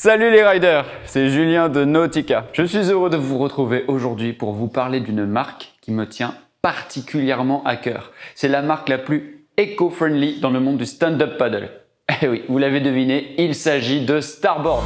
Salut les riders, c'est Julien de Nautica. Je suis heureux de vous retrouver aujourd'hui pour vous parler d'une marque qui me tient particulièrement à cœur. C'est la marque la plus éco-friendly dans le monde du stand-up paddle. Eh oui, vous l'avez deviné, il s'agit de Starboard.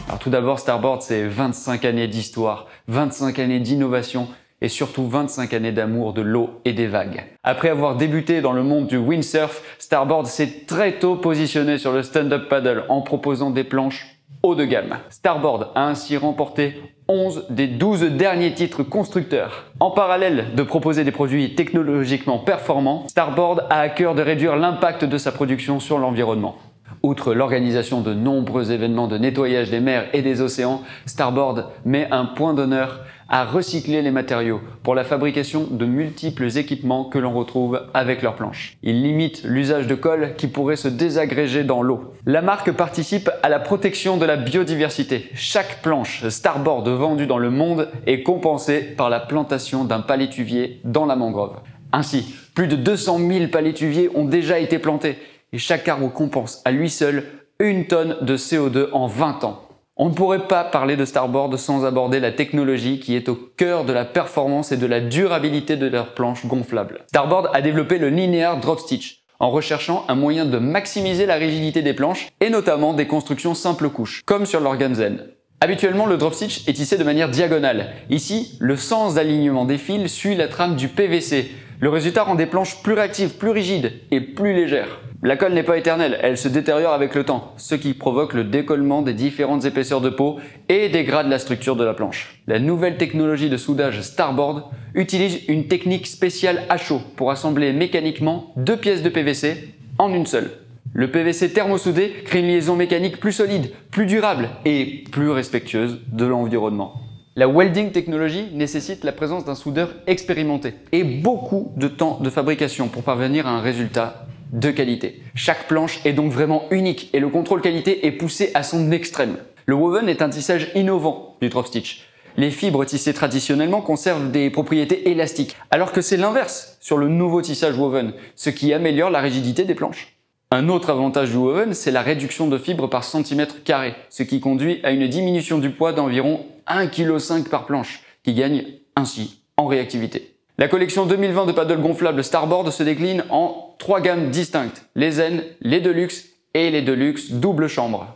Alors tout d'abord, Starboard, c'est 25 années d'histoire, 25 années d'innovation et surtout 25 années d'amour de l'eau et des vagues. Après avoir débuté dans le monde du windsurf, Starboard s'est très tôt positionné sur le stand-up paddle en proposant des planches haut de gamme. Starboard a ainsi remporté 11 des 12 derniers titres constructeurs. En parallèle de proposer des produits technologiquement performants, Starboard a à cœur de réduire l'impact de sa production sur l'environnement. Outre l'organisation de nombreux événements de nettoyage des mers et des océans, Starboard met un point d'honneur à recycler les matériaux pour la fabrication de multiples équipements que l'on retrouve avec leurs planches. Il limite l'usage de colle qui pourrait se désagréger dans l'eau. La marque participe à la protection de la biodiversité. Chaque planche Starboard vendue dans le monde est compensée par la plantation d'un palétuvier dans la mangrove. Ainsi, plus de 200 000 palétuviers ont déjà été plantés et chaque arbre compense à lui seul 1 tonne de CO2 en 20 ans. On ne pourrait pas parler de Starboard sans aborder la technologie qui est au cœur de la performance et de la durabilité de leurs planches gonflables. Starboard a développé le Linear Drop Stitch en recherchant un moyen de maximiser la rigidité des planches et notamment des constructions simples couches, comme sur leur Gamzen. Habituellement, le drop stitch est tissé de manière diagonale. Ici, le sens d'alignement des fils suit la trame du PVC. Le résultat rend des planches plus réactives, plus rigides et plus légères. La colle n'est pas éternelle, elle se détériore avec le temps, ce qui provoque le décollement des différentes épaisseurs de peau et dégrade la structure de la planche. La nouvelle technologie de soudage Starboard utilise une technique spéciale à chaud pour assembler mécaniquement 2 pièces de PVC en une seule. Le PVC thermosoudé crée une liaison mécanique plus solide, plus durable et plus respectueuse de l'environnement. La welding technologie nécessite la présence d'un soudeur expérimenté et beaucoup de temps de fabrication pour parvenir à un résultat de qualité. Chaque planche est donc vraiment unique et le contrôle qualité est poussé à son extrême. Le woven est un tissage innovant du drop stitch. Les fibres tissées traditionnellement conservent des propriétés élastiques, alors que c'est l'inverse sur le nouveau tissage woven, ce qui améliore la rigidité des planches. Un autre avantage du woven, c'est la réduction de fibres par centimètre carré, ce qui conduit à une diminution du poids d'environ 1,5 kg par planche, qui gagne ainsi en réactivité. La collection 2020 de paddles gonflables Starboard se décline en 3 gammes distinctes, les Zen, les Deluxe et les Deluxe double chambre.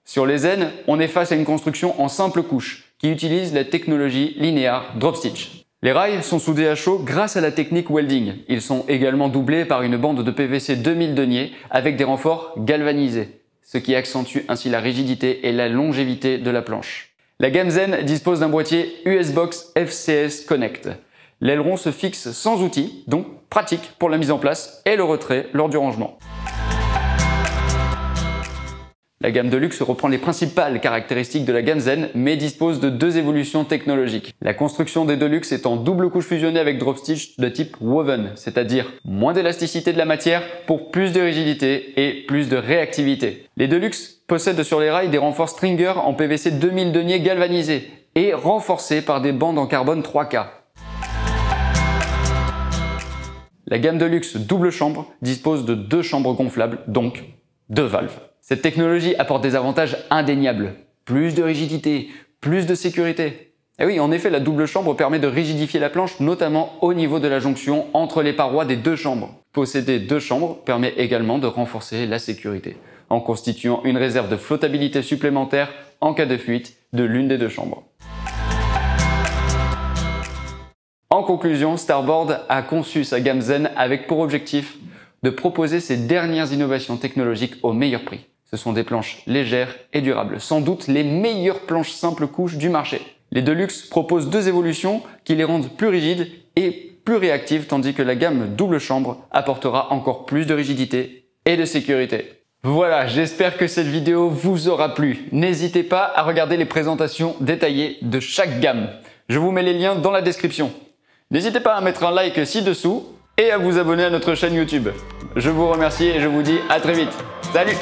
Sur les Zen, on est face à une construction en simple couche qui utilise la technologie Linear Drop Stitch. Les rails sont soudés à chaud grâce à la technique welding. Ils sont également doublés par une bande de PVC 2000 deniers avec des renforts galvanisés, ce qui accentue ainsi la rigidité et la longévité de la planche. La Gamzen dispose d'un boîtier US-Box FCS Connect. L'aileron se fixe sans outil, donc pratique pour la mise en place et le retrait lors du rangement. La gamme Deluxe reprend les principales caractéristiques de la Gamzen, mais dispose de 2 évolutions technologiques. La construction des Deluxe est en double couche fusionnée avec drop stitch de type woven, c'est-à-dire moins d'élasticité de la matière pour plus de rigidité et plus de réactivité. Les Deluxe possèdent sur les rails des renforts Stringer en PVC 2000 deniers galvanisés et renforcés par des bandes en carbone 3K. La gamme Deluxe double chambre dispose de 2 chambres gonflables, donc 2 valves. Cette technologie apporte des avantages indéniables. Plus de rigidité, plus de sécurité. Et oui, en effet, la double chambre permet de rigidifier la planche, notamment au niveau de la jonction entre les parois des 2 chambres. Posséder 2 chambres permet également de renforcer la sécurité, en constituant une réserve de flottabilité supplémentaire en cas de fuite de l'une des 2 chambres. En conclusion, Starboard a conçu sa gamme Zen avec pour objectif de proposer ses dernières innovations technologiques au meilleur prix. Ce sont des planches légères et durables, sans doute les meilleures planches simples couches du marché. Les Deluxe proposent 2 évolutions qui les rendent plus rigides et plus réactives, tandis que la gamme double chambre apportera encore plus de rigidité et de sécurité. Voilà, j'espère que cette vidéo vous aura plu. N'hésitez pas à regarder les présentations détaillées de chaque gamme. Je vous mets les liens dans la description. N'hésitez pas à mettre un like ci-dessous et à vous abonner à notre chaîne YouTube. Je vous remercie et je vous dis à très vite. Salut!